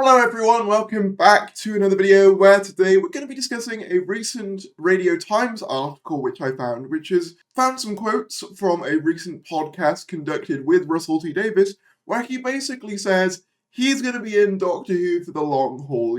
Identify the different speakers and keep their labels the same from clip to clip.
Speaker 1: Hello everyone, welcome back to another video where today we're going to be discussing a recent Radio Times article which I found, which has found some quotes from a recent podcast conducted with Russell T Davies, where he basically says he's going to be in Doctor Who for the long haul,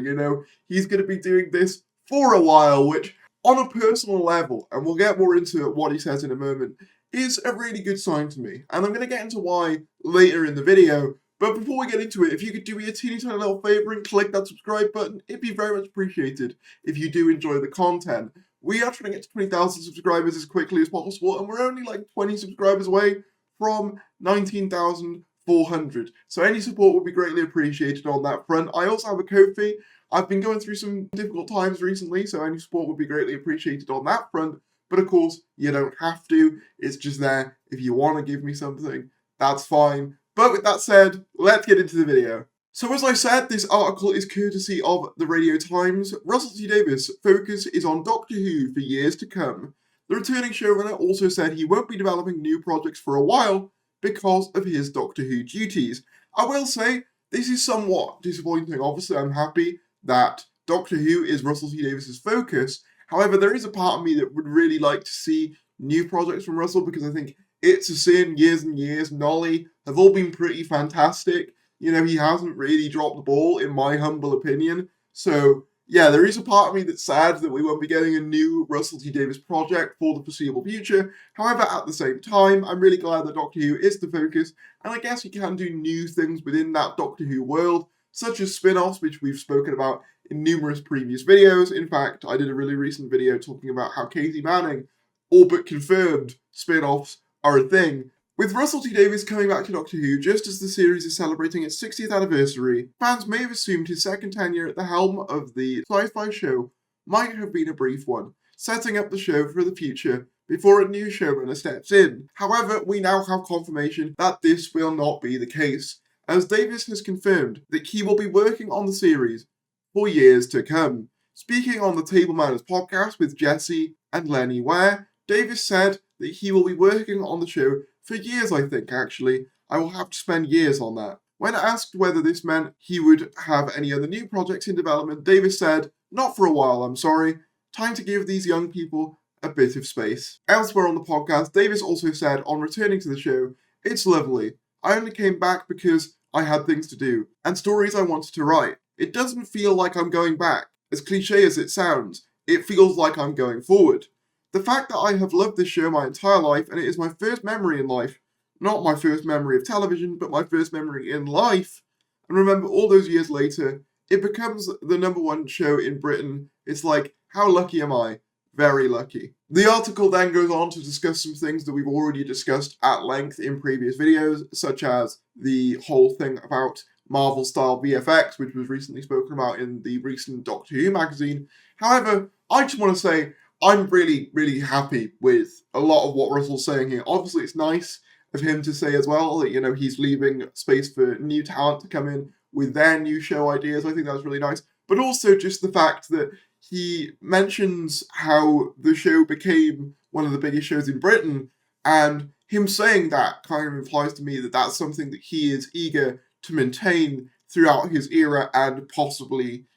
Speaker 1: he's going to be doing this for a while, which on a personal level, and we'll get more into what he says in a moment, is a really good sign to me. And I'm going to get into why later in the video. But before we get into it, if you could do me a teeny tiny little favour and click that subscribe button, it'd be very much appreciated if you do enjoy the content. We are trying to get to 20,000 subscribers as quickly as possible, and we're only like 20 subscribers away from 19,400. So any support would be greatly appreciated on that front. I also have a Ko-fi. I've been going through some difficult times recently, so any support would be greatly appreciated on that front. But of course, you don't have to. It's just there. If you want to give me something, that's fine. But with that said, let's get into the video. So as I said, this article is courtesy of the Radio Times. Russell T Davies' focus is on Doctor Who for years to come. The returning showrunner also said he won't be developing new projects for a while because of his Doctor Who duties. I will say, this is somewhat disappointing. Obviously, I'm happy that Doctor Who is Russell T Davies' focus. However, there is a part of me that would really like to see new projects from Russell, because I think It's a Sin, Years and Years, Nolly have all been pretty fantastic. He hasn't really dropped the ball, in my humble opinion. So, yeah, there is a part of me that's sad that we won't be getting a new Russell T Davies project for the foreseeable future. However, at the same time, I'm really glad that Doctor Who is the focus, and I guess you can do new things within that Doctor Who world, such as spin-offs, which we've spoken about in numerous previous videos. In fact, I did a really recent video talking about how Katie Manning, all but confirmed spin-offs, are a thing. With Russell T Davies coming back to Doctor Who just as the series is celebrating its 60th anniversary, fans may have assumed his second tenure at the helm of the sci-fi show might have been a brief one, setting up the show for the future before a new showrunner steps in. However, we now have confirmation that this will not be the case, as Davies has confirmed that he will be working on the series for years to come. Speaking on the Table Manners podcast with Jesse and Lenny Ware, Davies said that he will be working on the show for years, I think, actually. I will have to spend years on that. When asked whether this meant he would have any other new projects in development, Davies said, "Not for a while, I'm sorry. Time to give these young people a bit of space." Elsewhere on the podcast, Davies also said on returning to the show, "It's lovely. I only came back because I had things to do, and stories I wanted to write. It doesn't feel like I'm going back. As cliche as it sounds, it feels like I'm going forward. The fact that I have loved this show my entire life, and it is my first memory in life, not my first memory of television, but my first memory in life, and remember all those years later, it becomes the #1 show in Britain. It's like, how lucky am I? Very lucky." The article then goes on to discuss some things that we've already discussed at length in previous videos, such as the whole thing about Marvel-style VFX, which was recently spoken about in the recent Doctor Who magazine. However, I just want to say, I'm really, really happy with a lot of what Russell's saying here. Obviously, it's nice of him to say as well that, he's leaving space for new talent to come in with their new show ideas. I think that's really nice. But also just the fact that he mentions how the show became one of the biggest shows in Britain, and him saying that kind of implies to me that that's something that he is eager to maintain throughout his era and possibly,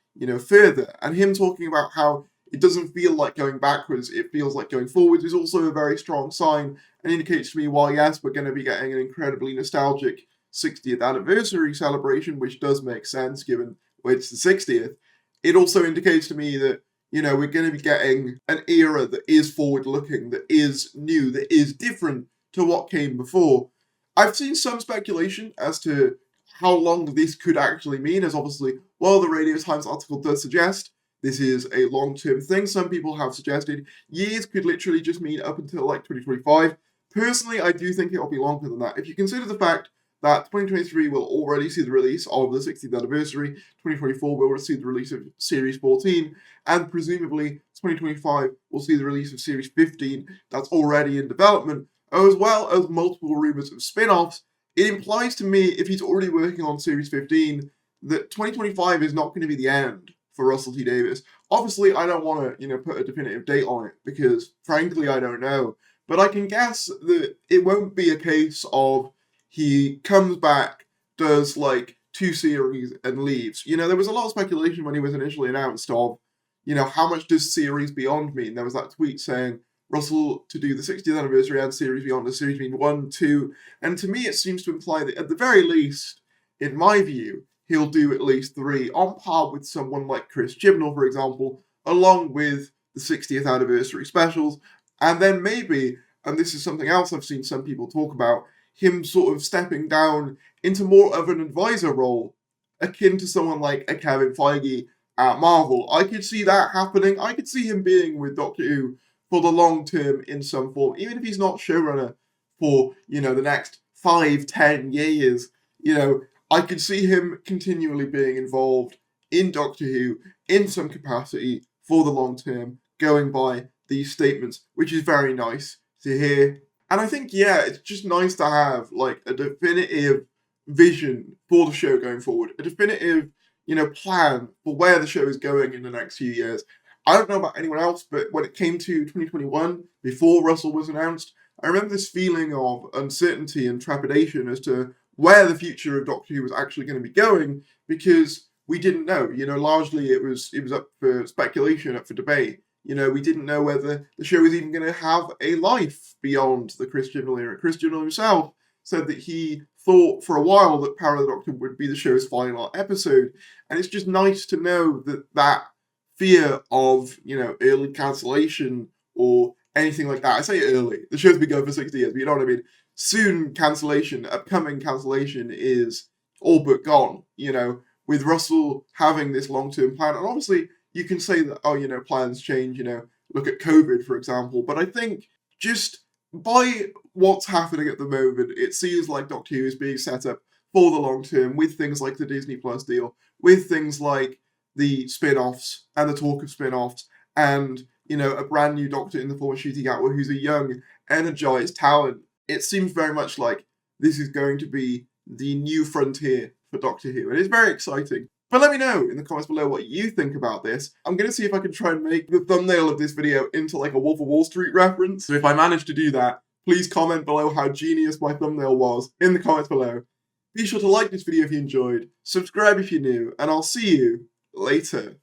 Speaker 1: further. And him talking about how it doesn't feel like going backwards, it feels like going forwards, is also a very strong sign and indicates to me, while yes, we're going to be getting an incredibly nostalgic 60th anniversary celebration, which does make sense given it's the 60th, it also indicates to me that, we're going to be getting an era that is forward-looking, that is new, that is different to what came before. I've seen some speculation as to how long this could actually mean, as obviously, while the Radio Times article does suggest this is a long-term thing, some people have suggested years could literally just mean up until like 2025. Personally, I do think it'll be longer than that. If you consider the fact that 2023 will already see the release of the 60th anniversary, 2024 will see the release of Series 14, and presumably 2025 will see the release of Series 15 that's already in development, as well as multiple rumours of spin-offs. It implies to me, if he's already working on Series 15, that 2025 is not going to be the end for Russell T Davies. Obviously, I don't want to, put a definitive date on it, because frankly, I don't know. But I can guess that it won't be a case of he comes back, does like 2 series and leaves. You know, there was a lot of speculation when he was initially announced of, you know, how much does series beyond mean? There was that tweet saying Russell to do the 60th anniversary and series beyond. Does series mean 1, 2? And to me, it seems to imply that at the very least, in my view, he'll do at least 3, on par with someone like Chris Chibnall, for example, along with the 60th anniversary specials. And then maybe, and this is something else I've seen some people talk about, him sort of stepping down into more of an advisor role, akin to someone like a Kevin Feige at Marvel. I could see that happening. I could see him being with Doctor Who for the long term in some form, even if he's not showrunner for, you know, the next 5, 10 years. You know, I could see him continually being involved in Doctor Who in some capacity for the long term, going by these statements, which is very nice to hear. And I think, yeah, it's just nice to have, like, a definitive vision for the show going forward, a definitive, you know, plan for where the show is going in the next few years. I don't know about anyone else, but when it came to 2021, before Russell was announced, I remember this feeling of uncertainty and trepidation as to where the future of Doctor Who was actually going to be going, because we didn't know. You know, largely it was up for speculation, up for debate. You know, we didn't know whether the show was even going to have a life beyond the Chris Chibnall era. Chris Chibnall himself said that he thought for a while that Power of the Doctor would be the show's final episode. And it's just nice to know that that fear of, you know, early cancellation or anything like that. I say early. The show's been going for 60 years, but you know what I mean? Soon cancellation, upcoming cancellation is all but gone, you know, with Russell having this long-term plan. And obviously, you can say that, oh, you know, plans change, you know, look at COVID, for example. But I think just by what's happening at the moment, it seems like Doctor Who is being set up for the long term with things like the Disney Plus deal, with things like the spin-offs and the talk of spin-offs, and, you know, a brand new Doctor in the form of Ncuti Gatwa, who's a young, energized talent. It seems very much like this is going to be the new frontier for Doctor Who, and it's very exciting. But let me know in the comments below what you think about this. I'm going to see if I can try and make the thumbnail of this video into like a Wolf of Wall Street reference. So if I manage to do that, please comment below how genius my thumbnail was in the comments below. Be sure to like this video if you enjoyed, subscribe if you're new, and I'll see you later.